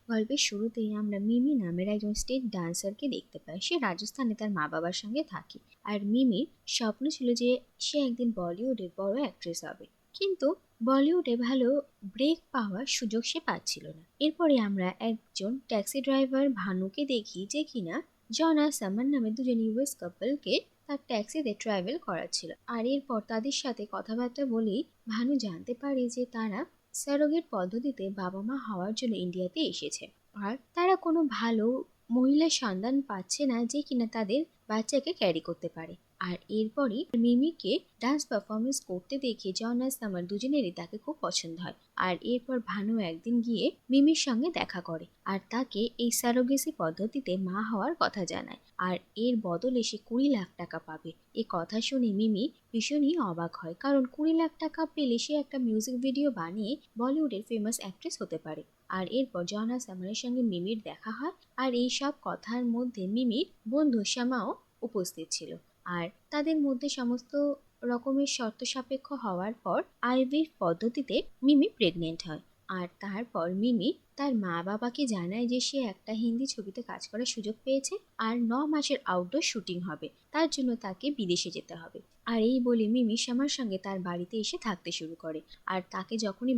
গল্পের শুরুতেই আমরা মিমি নামের একজন স্টেট ডান্সারকে দেখতে পাই। সে রাজস্থানে তার মা বাবার সঙ্গে থাকে। আর মিমির স্বপ্ন ছিল যে সে একদিন বলিউডের বড় অ্যাক্ট্রেস হবে, কিন্তু বলিউডে ভালো ব্রেক পাওয়ার সুযোগ সে পাচ্ছিল না। এরপরে আমরা একজন ট্যাক্সি ড্রাইভার ভানুকে দেখি, যে কিনা জন আর সামান নামে দুজন ইউএস কাপলকে তার ট্যাক্সিতে ট্রাভেল করাচ্ছিল। আর এরপর তাদের সাথে কথাবার্তা বলেই ভানু জানতে পারে যে তারা সারোগেট পদ্ধতিতে বাবা মা হওয়ার জন্য ইন্ডিয়াতে এসেছে। আর তারা কোনো ভালো মহিলার সন্ধান পাচ্ছে না যে কিনা তাদের বাচ্চাকে ক্যারি করতে পারে। আর এরপরই মিমিকে ডান্স পারফরমেন্স করতে দেখে জন আর সামার দুজনেরই তাকে খুব পছন্দ হয়। আর এরপর ভানু একদিন গিয়ে মিমির সঙ্গে দেখা করে আর তাকে এই সারোগেসি পদ্ধতিতে মা হওয়ার কথা জানায়। আর এর বদলে সে 20 লাখ টাকা পাবে। এ কথা শুনে মিমি ভীষণই অবাক হয়, কারণ 20 লাখ টাকা পেলে সে একটা মিউজিক ভিডিও বানিয়ে বলিউডের ফেমাস অ্যাক্ট্রেস হতে পারে। আর এরপর জন আর সামারের সঙ্গে মিমির দেখা হয়। আর এই সব কথার মধ্যে মিমির বন্ধু শ্যামাও উপস্থিত ছিল। আর তাদের মধ্যে সমস্ত রকমের শর্ত সাপেক্ষ হওয়ার পর আইভিএফ পদ্ধতিতে মিমি প্রেগনেন্ট হয়। আর তারপর মিমি তার মা বাবাকে জানায় যে সে একটা হিন্দি ছবিতে কাজ করার সুযোগ পেয়েছে আর 9 মাসের আউটডোর শুটিং হবে, তার জন্য তাকে বিদেশে যেতে হবে। আর এই বলে মিমি শ্যামার সঙ্গে তার বাড়িতে এসে থাকতে শুরু করে। আর তাকে যখনই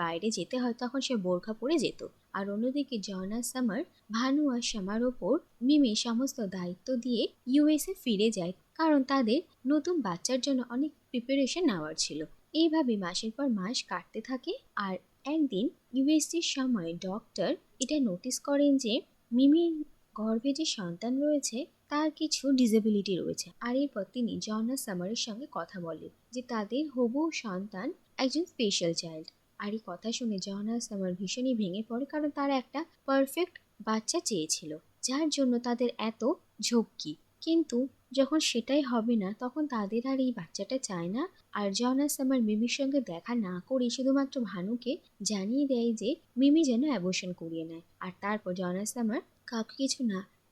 বাইরে যেতে হয় তখন সে বোরখা পরে যেত। আর অন্যদিকে জন আর সামার ভানু আর শ্যামার ওপর মিমি সমস্ত দায়িত্ব দিয়ে ইউএসএ ফিরে যায়, কারণ তাদের নতুন বাচ্চার জন্য অনেক প্রিপারেশন নেওয়ার ছিল। এইভাবে মাসের পর মাস কাটতে থাকে। আর একদিন ইউএসসির সময় ডক্টর এটা নোটিস করেন যে মিমির গর্ভে যে সন্তান রয়েছে তার কিছু ডিসেবিলিটি রয়েছে। আর এরপর তিনি জন আর সামারের সঙ্গে কথা বলেন যে তাদের হবু সন্তান একজন স্পেশাল চাইল্ড। আর এই কথা শুনে জন আর সামার ভীষণই ভেঙে পড়ে, কারণ তারা একটা পারফেক্ট বাচ্চা চেয়েছিল, যার জন্য তাদের এত ঝক্কি। কিন্তু যখন সেটাই হবে না তখন তাদের আর এই বাচ্চাটা চায় না। আর জন আর সামার মিমির সঙ্গে দেখা না করে শুধুমাত্র ভানুকে জানিয়ে দেয় যে মিমি যেন অ্যাবর্শন করিয়ে নেয়। আর তারপর জন আর সামার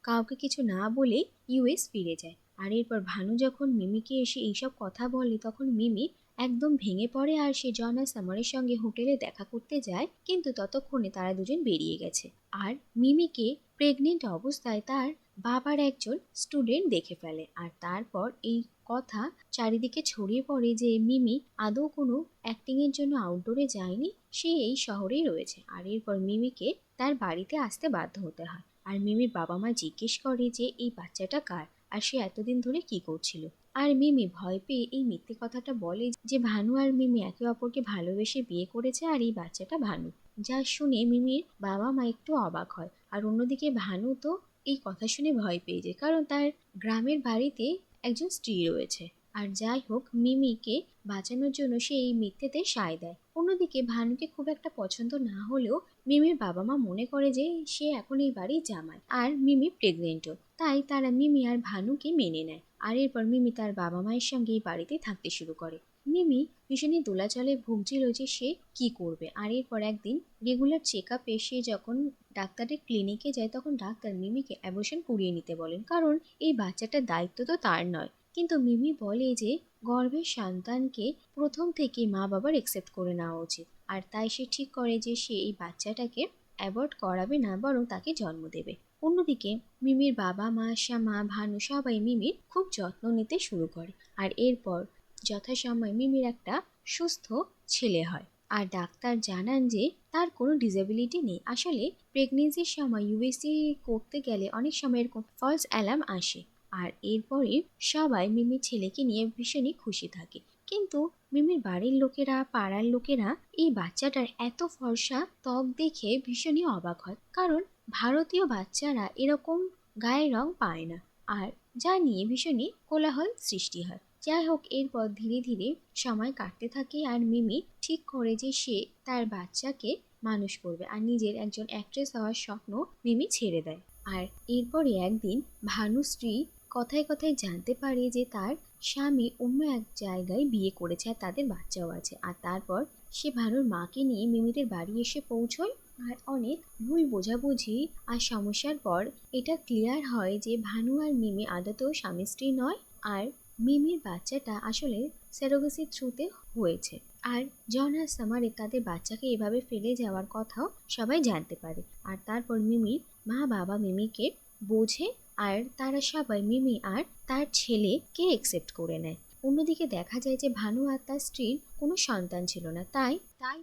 কাউকে কিছু না বলে ইউএস ফিরে যায়। আর এরপর ভানু যখন মিমিকে এসে এইসব কথা বলে তখন মিমি একদম ভেঙে পড়ে। আর সে জন আর সামারের সঙ্গে হোটেলে দেখা করতে যায়, কিন্তু ততক্ষণে তারা দুজন বেরিয়ে গেছে। আর মিমিকে প্রেগনেন্ট অবস্থায় তার বাবার একজন স্টুডেন্ট দেখে ফেলে। আর তারপর এই কথা চারিদিকে ছড়িয়ে পড়ে যে মিমি আদৌ কোনো অ্যাক্টিং এর জন্য আউটডোরে যায়নি, সে এই শহরেই রয়েছে। আর এরপর মিমিকে তার বাড়িতে আসতে বাধ্য হতে হয়। আর মিমির বাবা মা জিজ্ঞেস করে যে এই বাচ্চাটা কার আর সে এতদিন ধরে কি করছিল। আর মিমি ভয় পেয়ে এই মিথ্যে কথাটা বলে যে ভানু আর মিমি একে অপরকে ভালোবেসে বিয়ে করেছে আর এই বাচ্চাটা ভানু। যা শুনে মিমির বাবা মা একটু অবাক হয়। আর অন্যদিকে ভানু তো এই কথা শুনে ভয় পেয়ে যায়, কারণ তার গ্রামের বাড়িতে একজন স্ত্রী রয়েছে। আর যাই হোক, মিমিকে বাঁচানোর জন্য সে এই মিথ্যেতে সায় দেয়। অন্যদিকে ভানুকে খুব একটা পছন্দ না হলেও মিমির বাবা মা মনে করে যে সে এখন এই বাড়ির জামাই আর মিমি প্রেগনেন্টও, তাই তারা মিমি আর ভানুকে মেনে নেয়। আর এরপর মিমি তার বাবা মায়ের সঙ্গে এই বাড়িতে থাকতে শুরু করে। মিমি ভীষণই দোলাচলে ভুগছিল যে সে কি করবে। আর এরপর একদিন রেগুলার চেক আপে সে যখন ডাক্তারের ক্লিনিকে যায় তখন ডাক্তার মিমিকে অ্যাবর্শন করিয়ে নিতে বলেন, কারণ এই বাচ্চাটার দায়িত্ব তো তার নয়। কিন্তু মিমি বলে যে গর্ভের সন্তানকে প্রথম থেকে মা বাবার একসেপ্ট করে নেওয়া উচিত। আর তাই সে ঠিক করে যে সে এই বাচ্চাটাকে অ্যাবর্ট করাবে না, বরং তাকে জন্ম দেবে। অন্যদিকে মিমির বাবা মা শ্যামা ভানু সবাই মিমির খুব যত্ন নিতে শুরু করে। আর এরপর যথাসময়ে মিমির একটা সুস্থ ছেলে হয়। আর ডাক্তার জানান যে তার কোনো ডিসেবিলিটি নেই। আসলে প্রেগনেন্সির সময় ইউএসসি করতে গেলে অনেক সময় এরকম ফলস অ্যালার্ম আসে। আর এরপরে সবাই মিমির ছেলেকে নিয়ে ভীষণই খুশি থাকে। কিন্তু মিমির বাড়ির লোকেরা পাড়ার লোকেরা এই বাচ্চাটার এত ফর্সা ত্বক দেখে ভীষণই অবাক হয়, কারণ ভারতীয় বাচ্চারা এরকম গায়ের রং পায় না। আর যা নিয়ে ভীষণই কোলাহল সৃষ্টি হয়। যাই হোক, এরপর ধীরে ধীরে সময় কাটতে থাকে আর মিমি ঠিক করে যে সে তার বাচ্চাকে মানুষ করবে আর নিজের একজন অ্যাক্ট্রেস হওয়ার স্বপ্ন মিমি ছেড়ে দেয়। আর এরপরে একদিন ভানুশ্রী কথায় কথায় জানতে পারে যে তার স্বামী অন্য এক জায়গায় বিয়ে করেছে আর তাদের বাচ্চাও আছে। আর তারপর সে ভানুর মাকে নিয়ে মিমিদের বাড়ি এসে পৌঁছয়। আর অনেক ভুল বোঝাবুঝি আর সমস্যার পর এটা ক্লিয়ার হয় যে ভানু আর মিমি আদতেও স্বামী স্ত্রী নয়, আর মিমির বাচ্চাটা আসলে সেরোগেসির থ্রুতে হয়েছে। আর জন আর সামারে তাদের বাচ্চাকে এভাবে ফেলে যাওয়ার কথাও সবাই জানতে পারে। আর তারপর মিমির মা বাবা মিমিকে বোঝে, আর তারা সবাই মিমি আর তার ছেলেকে একসেপ্ট করে নেয়। অন্যদিকে দেখা যায় যে ভানু আর তার স্ত্রীর কোনো সন্তান ছিল না, তাই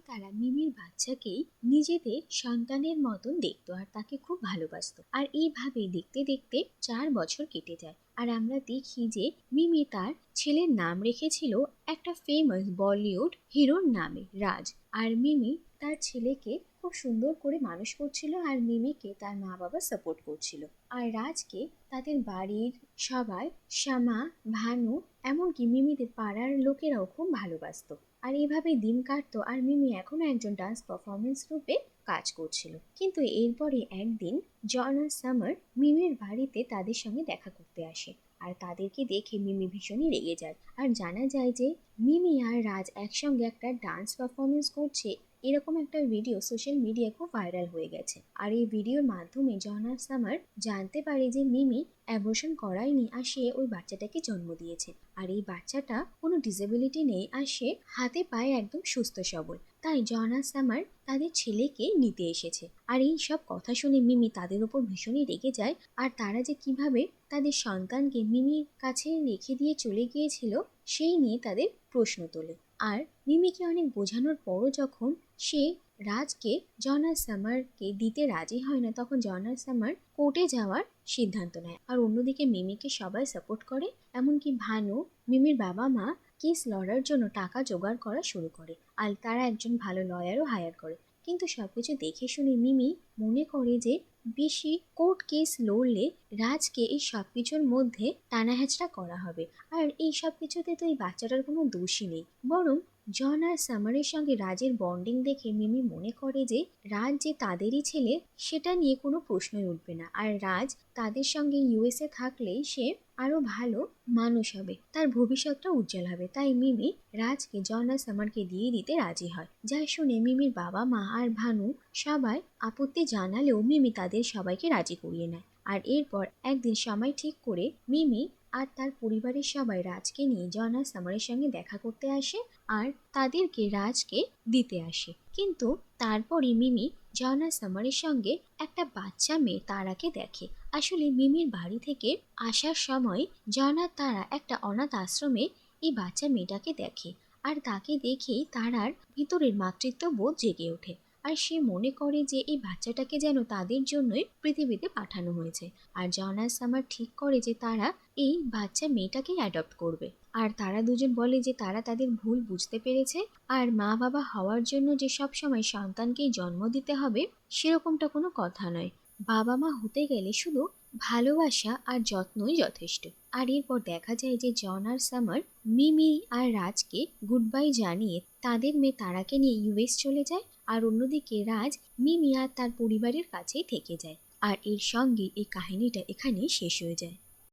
তারা মিমির বাচ্চাকেই নিজেদের সন্তানের মতন দেখতো আর তাকে খুব ভালোবাসতো। আর এইভাবেই দেখতে দেখতে 4 বছর কেটে যায়। আর আমরা দেখি যে মিমি তার ছেলের নাম রেখেছিল একটা ফেমাস বলিউড হিরোর নামে, রাজ। আর মিমি তার ছেলেকে খুব সুন্দর করে মানুষ করছিল, আর মিমিকে তার মা বাবা সাপোর্ট করছিল। আর রাজকে তাদের বাড়ির সবাই, শ্যামা, ভানু, এমনকি মিমিদের পাড়ার লোকেরাও খুব ভালোবাসতো। আর এইভাবে দিন কাটতো, আর মিমি এখনো একজন ডান্স পারফরমেন্স রূপে কাজ করছিল। কিন্তু এরপরে একদিন জন আর সামার মিমির বাড়িতে তাদের সঙ্গে দেখা করতে আসে। আর তাদেরকে দেখে মিমি ভীষণই রেগে যায়। আর জানা যায় যে মিমি আর রাজ একসঙ্গে একটা ডান্স পারফরমেন্স করছে, এরকম একটা ভিডিও সোশ্যাল মিডিয়ায় খুব ভাইরাল হয়ে গেছে। আর এই ভিডিওর মাধ্যমে জন আর সামার জানতে পারে যে মিমি অ্যাবর্শন করায়নি, আর সে ওই বাচ্চাটাকে জন্ম দিয়েছে। আর এই বাচ্চাটা কোনো ডিসেবিলিটি নেই, আর সে হাতে পায়ে একদম সুস্থ সবল। তাই জন আর সামার তাদের ছেলেকে নিতে এসেছে। আর এই সব কথা শুনে মিমি তাদের ওপর ভীষণই রেগে যায়। আর তারা যে কিভাবে তাদের সন্তানকে মিমির কাছে রেখে দিয়ে চলে গিয়েছিল সেই নিয়ে তাদের প্রশ্ন তোলে। আর মিমিকে অনেক বোঝানোর পরও যখন সে রাজকে জন আর সামারকে দিতে রাজি হয় না, তখন জন আর সামার কোর্টে যাওয়ার সিদ্ধান্ত নেয়। আর অন্যদিকে মিমিকে সবাই সাপোর্ট করে, এমনকি ভানু, মিমির বাবা মা কেস লড়ার জন্য টাকা জোগাড় করা শুরু করে। আর তারা একজন ভালো লয়ারও হায়ার করে। কিন্তু সবকিছু দেখে শুনে মিমি মনে করে যে বেশি কোর্ট কেস লড়লে রাজকে এই সবকিছুর মধ্যে টানাহেঁচড়া করা হবে। আর এই সব কিছুতে তো এই বাচ্চাটার কোনো দোষই নেই। বরং জন আর সামারের সঙ্গে রাজের বন্ডিং দেখে মিমি মনে করে যে রাজ যে তাদেরই ছেলে সেটা নিয়ে কোনো প্রশ্নই উঠবে না। আর রাজ তাদের সঙ্গে ইউএসএ থাকলেই সে আরো ভালো মানুষ হবে, তার ভবিষ্যৎটা উজ্জ্বল হবে। তাই মিমি রাজকে জন আর সামারকে দিয়ে দিতে রাজি হয়। যা শুনে মিমির বাবা মা আর ভানু সবাই আপত্তি জানালেও মিমি তাদের সবাইকে রাজি করিয়ে নেয়। আর এরপর একদিন সময় ঠিক করে মিমি আর তার পরিবারের সবাই রাজকে নিয়ে জন আর সামারের সঙ্গে দেখা করতে আসে, আর তাদেরকে রাজকে দিতে আসে। কিন্তু তারপরই মিমি জন আর সামারের সঙ্গে একটা বাচ্চা মেয়ে তারাকে দেখে। আসলে মিমির বাড়ি থেকে আসার সময় জন আর তারা একটা অনাথ আশ্রমে এই বাচ্চা মেয়েটাকে দেখে। আর তাকে দেখেই তারার ভিতরের মাতৃত্ব বোধ জেগে ওঠে। আর সে মনে করে যে এই বাচ্চাটাকে যেন তাদের জন্যই পৃথিবীতে পাঠানো হয়েছে। আর জন আর সামার ঠিক করে যে তারা এই বাচ্চা মেয়েটাকেই অ্যাডপ্ট করবে। আর তারা দুজন বলে যে তারা তাদের ভুল বুঝতে পেরেছে, আর মা বাবা হওয়ার জন্য যে সব সময় সন্তানকেই জন্ম দিতে হবে সেরকমটা কোনো কথা নয়। বাবা মা হতে গেলে শুধু ভালোবাসা আর যত্নই যথেষ্ট। আর এরপর দেখা যায় যে জন আর সামার মিমি আর রাজকে গুড বাই জানিয়ে তাদের মেয়ে তারাকে নিয়ে ইউএস চলে যায়। আর অন্যদিকে রাজ মিমি আর তার পরিবারের কাছেই থেকে যায়। আর এর সঙ্গে এই কাহিনীটা এখানেই শেষ হয়ে যায়।